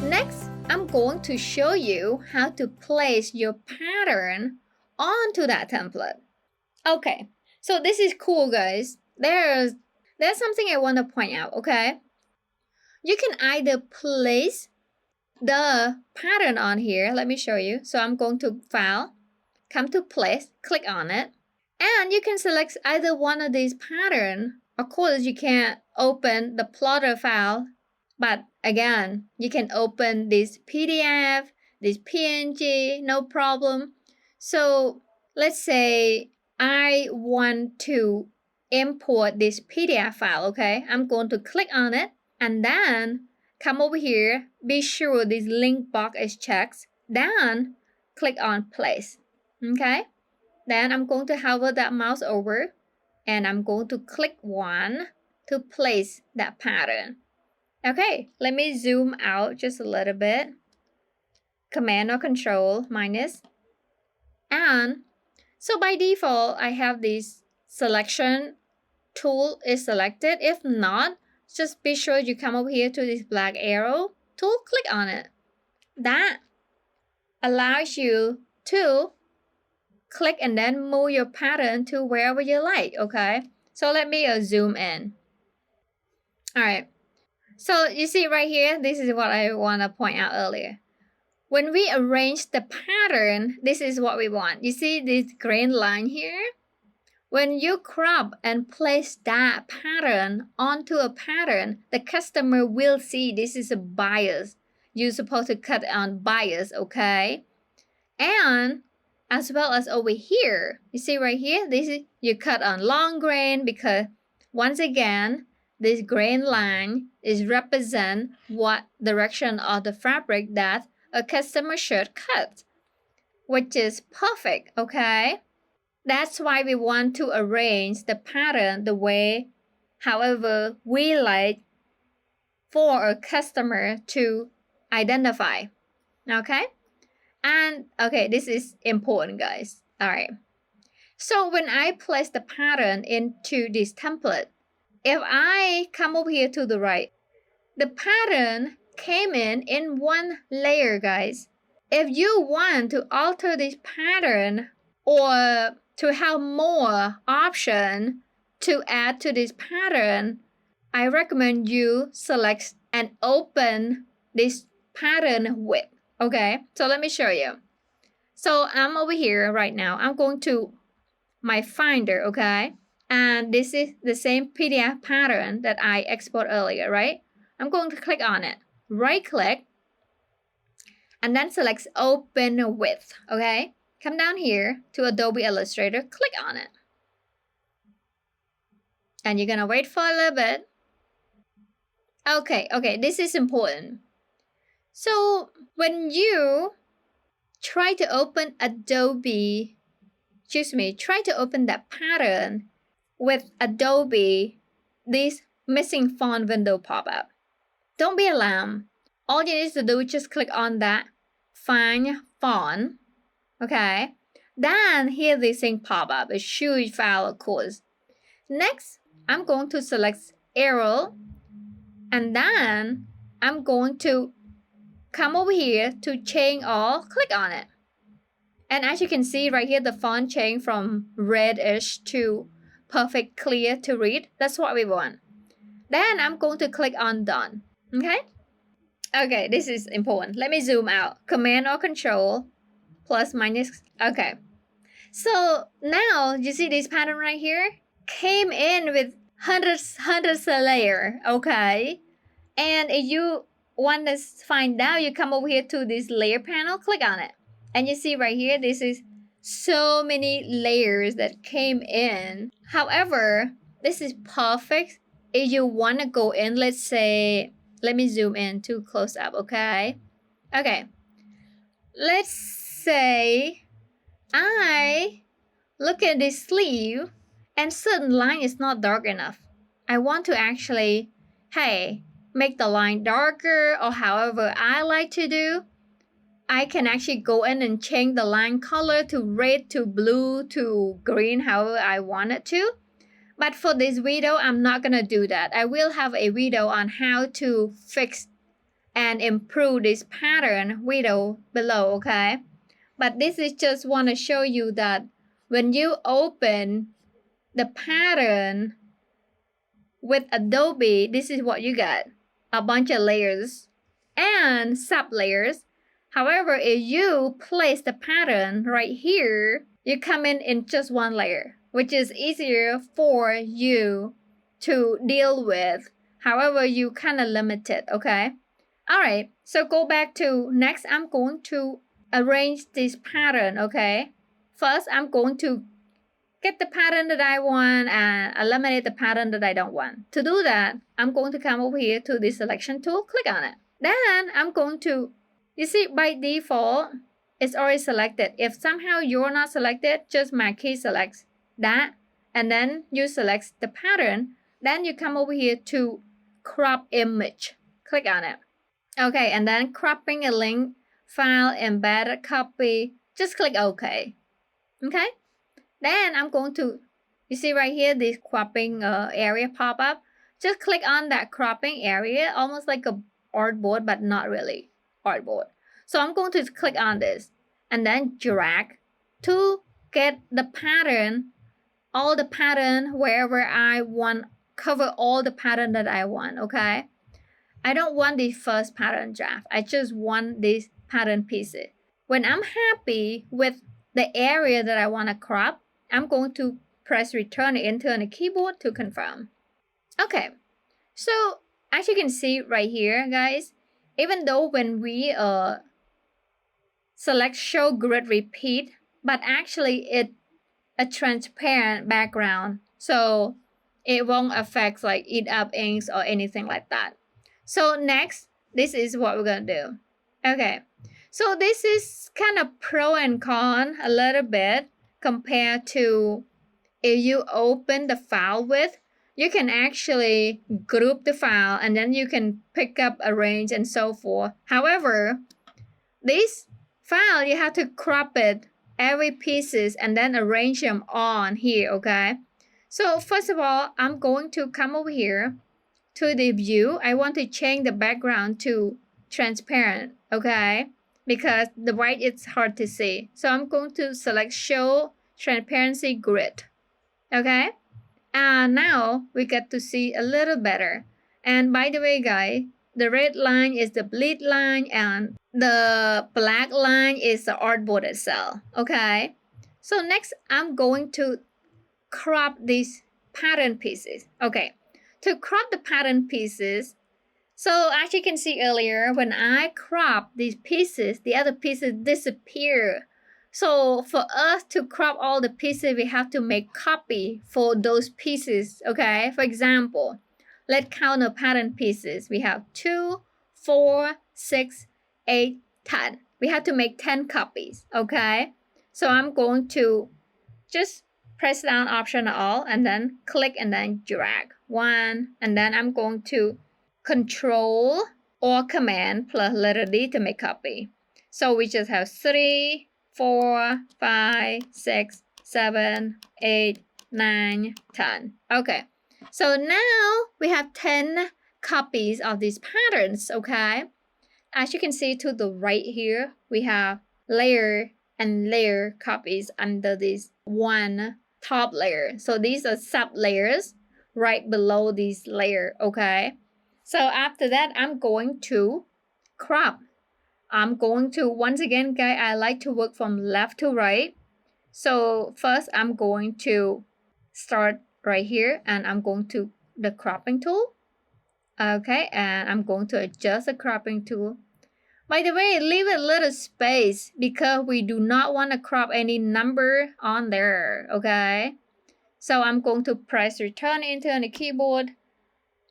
Next, I'm going to show you how to place your pattern onto that template. Okay, so this is cool, guys. There's something I want to point out, okay? You can either place the pattern on here. Let me show you. So I'm going to File, come to Place, click on it. And you can select either one of these patterns. Of course, you can't open the plotter file, but again, you can open this PDF, this PNG, no problem. So let's say I want to import this PDF file, okay? I'm going to click on it and then come over here. Be sure this link box is checked. Then click on Place, okay? Then I'm going to hover that mouse over and I'm going to click one to place that pattern. Okay, let me zoom out just a little bit. Command or Control minus. And so by default, I have this selection tool is selected. If not, just be sure you come over here to this black arrow tool, click on it. That allows you to click and then move your pattern to wherever you like, okay? So let me zoom in. All right. So you see right here, this is what I want to point out earlier. When we arrange the pattern, this is what we want. You see this green line here? When you crop and place that pattern onto a pattern, the customer will see this is a bias. You're supposed to cut on bias, okay? And as well as over here, you see right here, this is you cut on long grain because once again, this grain line is represent what direction of the fabric that a customer should cut, which is perfect, okay? That's why we want to arrange the pattern the way, however, we like for a customer to identify, okay? And, okay, this is important, guys. All right. So when I place the pattern into this template, if I come over here to the right, the pattern came in one layer, guys. If you want to alter this pattern or to have more option to add to this pattern, I recommend you select and open this pattern width. Okay, so let me show you. So I'm over here right now. I'm going to my Finder, okay? And this is the same PDF pattern that I export earlier, right? I'm going to click on it. Right click. And then select Open With, okay? Come down here to Adobe Illustrator. Click on it. And you're going to wait for a little bit. Okay, this is important. So when you try to open try to open that pattern with Adobe, this missing font window pop up. Don't be alarmed. All you need to do is just click on that Find Font, okay? Then here this thing pop up, a huge file, of course. Next, I'm going to select Arrow, and then I'm going to come over here to change all, click on it. And as you can see right here, the font changed from reddish to perfect clear to read. That's what we want. Then I'm going to click on Done, okay? Okay, this is important. Let me zoom out. Command or Control, plus minus, okay. So now, you see this pattern right here? Came in with hundreds of layer, okay? And if you want to find out, you come over here to this layer panel, click on it. And you see right here, this is so many layers that came in. However, this is perfect if you want to go in, let's say, let me zoom in too close up, okay? Okay, let's say I look at this sleeve and certain line is not dark enough. I want to actually, hey, make the line darker or however I like to do. I can actually go in and change the line color to red, to blue, to green, however I want it to. But for this video, I'm not going to do that. I will have a video on how to fix and improve this pattern window below, okay? But this is just want to show you that when you open the pattern with Adobe, this is what you get. A bunch of layers and sub layers. However, if you place the pattern right here, you come in just one layer, which is easier for you to deal with. However, you kind of limited, okay? Alright, so go back to next. I'm going to arrange this pattern, okay? First, I'm going to get the pattern that I want and eliminate the pattern that I don't want. To do that, I'm going to come over here to the selection tool, click on it. Then I'm going to, you see by default, it's already selected. If somehow you're not selected, just my key selects that, and then you select the pattern. Then you come over here to crop image, click on it. Okay, and then cropping a link, file, embedded copy, just click OK. Okay, then I'm going to, you see right here, this cropping area pop up. Just click on that cropping area, almost like a artboard, but not really artboard. So I'm going to click on this and then drag to get the pattern, all the pattern wherever I want, cover all the pattern that I want, okay? I don't want the first pattern draft. I just want these pattern pieces. When I'm happy with the area that I want to crop, I'm going to press return enter on the keyboard to confirm. Okay, so as you can see right here, guys, even though when we select show grid repeat, but actually it's a transparent background, so it won't affect like eat up inks or anything like that. So next, this is what we're gonna do. Okay, so this is kind of pro and con a little bit compared to if you open the file with, you can actually group the file and then you can pick up, arrange, and so forth. However, this file, you have to crop it every pieces and then arrange them on here, okay? So first of all, I'm going to come over here to the view. I want to change the background to transparent, okay? Because the white is hard to see. So I'm going to select show transparency grid, okay? And now we get to see a little better. And by the way, guys, the red line is the bleed line and the black line is the artboard itself, okay? So next, I'm going to crop these pattern pieces. Okay, to crop the pattern pieces, so as you can see earlier, when I crop these pieces, the other pieces disappear. So for us to crop all the pieces, we have to make copy for those pieces, okay? For example, let's count the pattern pieces. We have 2, 4, 6, 8, 10. We have to make 10 copies, okay? So I'm going to just press down option all and then click and then drag 1. And then I'm going to control or command plus letter D to make copy. So we just have 3, 4, 5, 6, 7, 8, 9, 10. Okay, so now we have 10 copies of these patterns, okay? As you can see to the right here, we have layer and layer copies under this one top layer. So these are sub layers right below this layer, okay? So after that, I'm going to crop. I'm going to, once again, guys, I like to work from left to right. So first, I'm going to start right here and I'm going to the cropping tool. Okay, and I'm going to adjust the cropping tool. By the way, leave a little space because we do not want to crop any number on there, okay? So I'm going to press return enter on the keyboard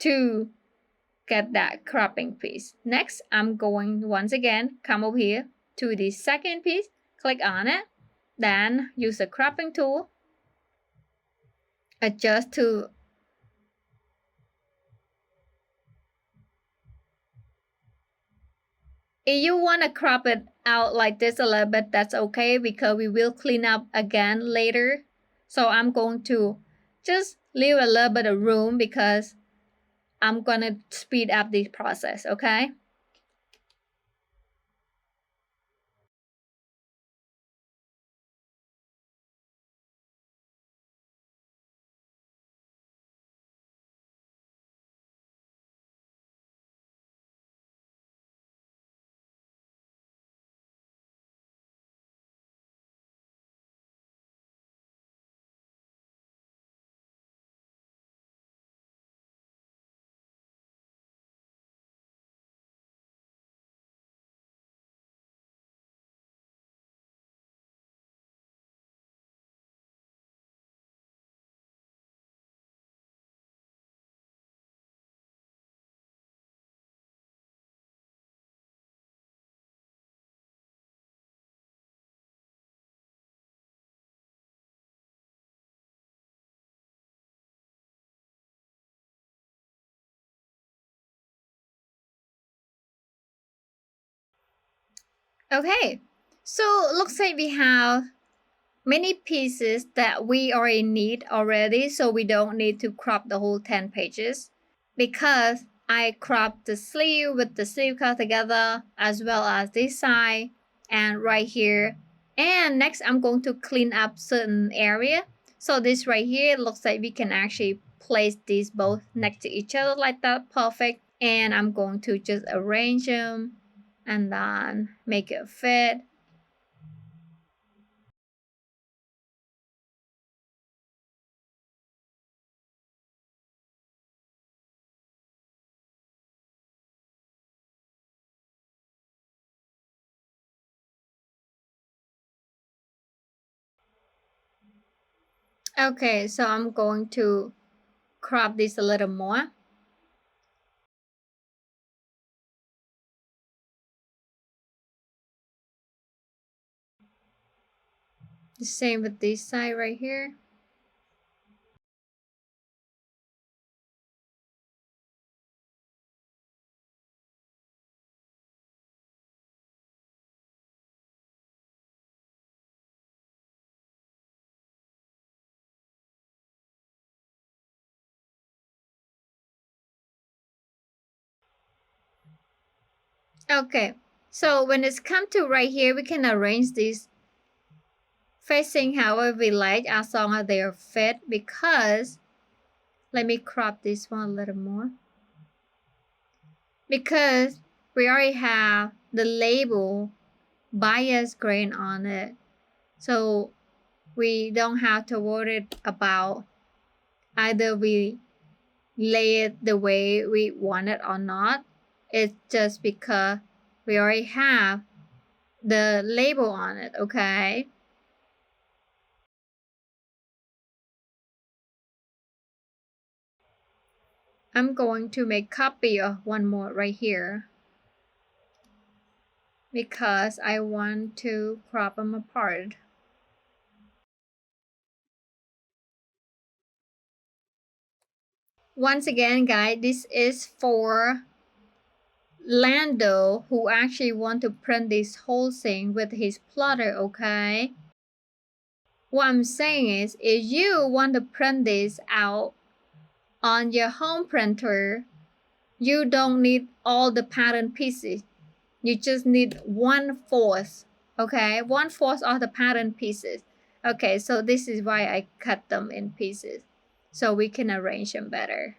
to get that cropping piece. Next, I'm going once again, come over here to the second piece, click on it, then use the cropping tool, adjust to if you want to crop it out like this a little bit, that's okay because we will clean up again later. So I'm going to just leave a little bit of room because I'm going to speed up this process, okay? Okay, so looks like we have many pieces that we already need already, so we don't need to crop the whole 10 pages because I cropped the sleeve with the sleeve cut together as well as this side and right here. And next I'm going to clean up certain area. So this right here looks like we can actually place these both next to each other like that, perfect. And I'm going to just arrange them and then make it fit. Okay, so I'm going to crop this a little more. The same with this side right here. Okay, so when it's come to right here, we can arrange these facing however we like as long as they are fit, because let me crop this one a little more, because we already have the label bias grain on it, so we don't have to worry about either we lay it the way we want it or not. It's just because we already have the label on it, okay? I'm going to make copy of one more right here because I want to crop them apart. Once again, guys, this is for Lando, who actually want to print this whole thing with his plotter, okay? What I'm saying is, if you want to print this out on your home printer, you don't need all the pattern pieces. You just need 1/4, okay? 1/4 of the pattern pieces. Okay, so this is why I cut them in pieces, so we can arrange them better.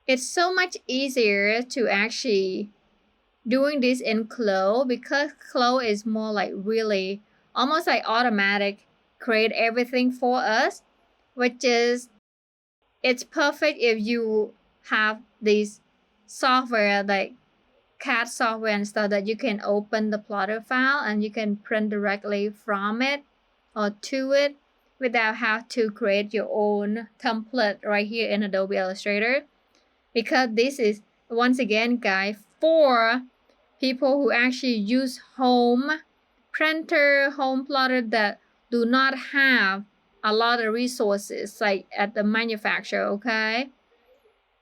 It's so much easier to actually doing this in Clo, because Clo is more like really almost like automatic, create everything for us, which is it's perfect if you have this software like CAD software and stuff that you can open the plotter file and you can print directly from it or to it without have to create your own template right here in Adobe Illustrator, because this is once again guys for people who actually use home printer, home plotter that do not have a lot of resources like at the manufacturer, okay?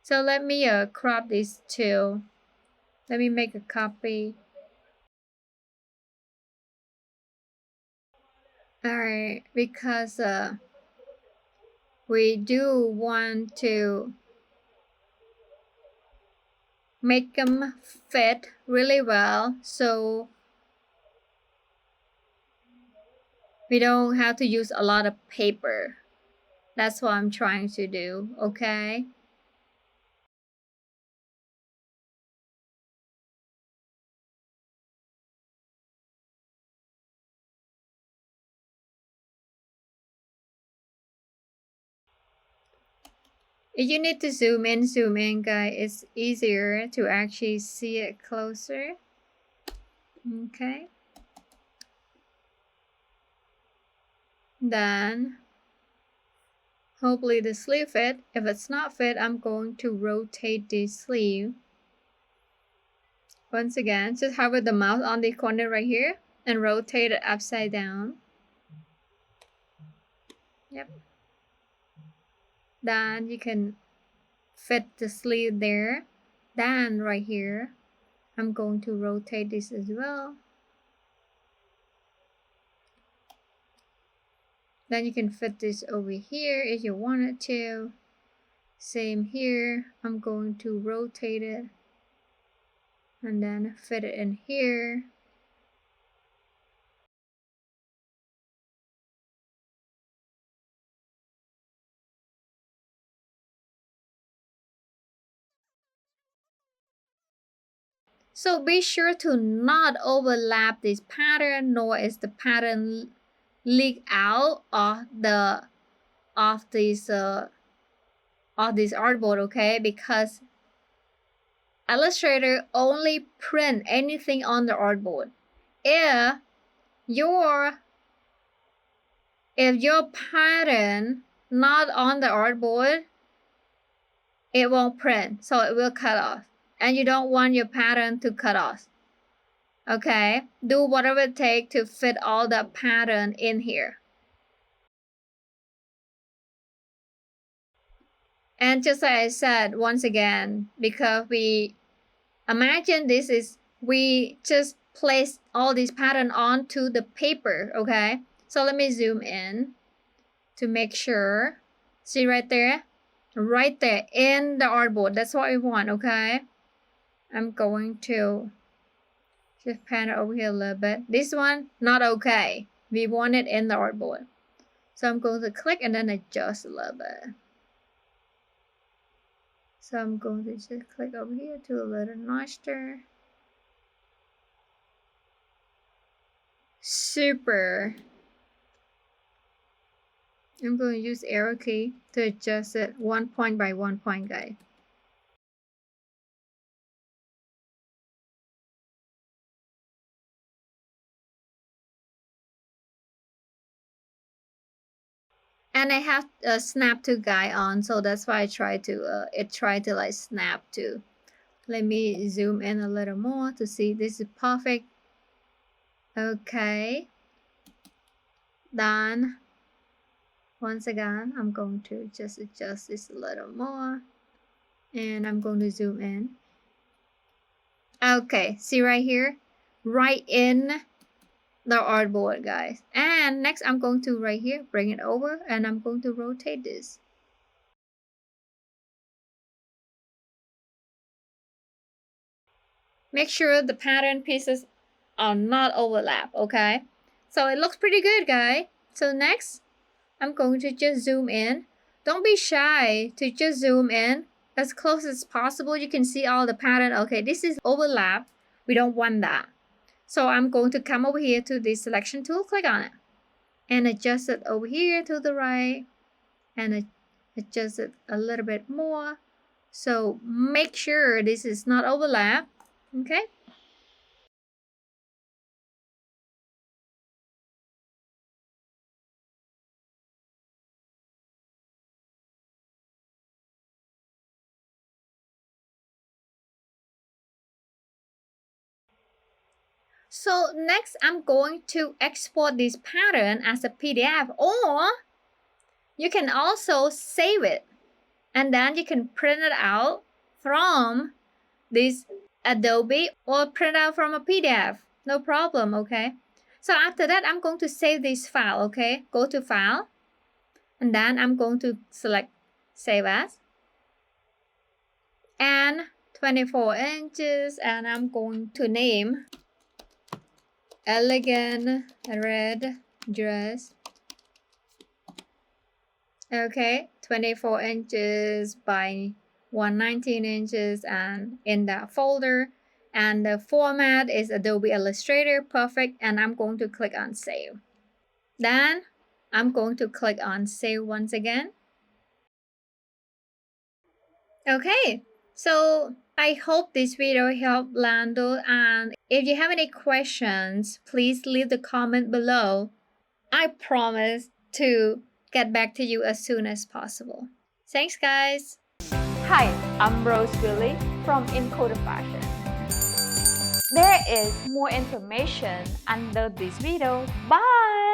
So let me crop this too. Let me make a copy. Alright, because we do want to make them fit really well, so we don't have to use a lot of paper. That's what I'm trying to do, okay? If you need to zoom in, guys, it's easier to actually see it closer. Okay. Then, hopefully the sleeve fit. If it's not fit, I'm going to rotate the sleeve. Once again, just hover the mouse on the corner right here and rotate it upside down. Yep. Then you can fit the sleeve there. Then right here, I'm going to rotate this as well. Then you can fit this over here if you wanted to. Same here. I'm going to rotate it and then fit it in here. So be sure to not overlap this pattern, nor is the pattern leak out of this artboard, okay? Because Illustrator only print anything on the artboard. If your pattern not on the artboard, it won't print, so it will cut off. And you don't want your pattern to cut off. Okay? Do whatever it takes to fit all the pattern in here. And just like I said, once again, because we imagine we just place all these pattern onto the paper, okay? So let me zoom in to make sure. See right there? Right there in the artboard. That's what we want, okay? I'm going to just pan it over here a little bit. This one, not okay. We want it in the artboard. So I'm going to click and then adjust a little bit. So I'm going to just click over here to a little notch there. Super. I'm going to use arrow key to adjust it 1 point by 1 point, guys. And I have a snap to guide on, so that's why I try to it tried to like snap too. Let me zoom in a little more to see this is perfect. Okay. Done. Once again, I'm going to just adjust this a little more. And I'm going to zoom in. Okay, see right here? Right in the artboard, guys. And next I'm going to right here bring it over and I'm going to rotate this. Make sure the pattern pieces are not overlap, okay? So it looks pretty good, guys. So next I'm going to just zoom in. Don't be shy to just zoom in as close as possible. You can see all the pattern. Okay, this is overlap. We don't want that. So I'm going to come over here to the selection tool, click on it, and adjust it over here to the right, and adjust it a little bit more. So make sure this is not overlap, okay? So next I'm going to export this pattern as a PDF, or you can also save it and then you can print it out from this Adobe or print out from a PDF. No problem, okay? So after that, I'm going to save this file, okay? Go to File, and then I'm going to select Save As. And 24 inches, and I'm going to name Elegant Red Dress. Okay, 24 inches by 119 inches and in that folder. And the format is Adobe Illustrator, perfect. And I'm going to click on Save. Then I'm going to click on Save once again. Okay, so I hope this video helped Lando, and if you have any questions, please leave the comment below. I promise to get back to you as soon as possible. Thanks, guys. Hi, I'm Rose Willie from encoderfashion. There is more information under this video. Bye!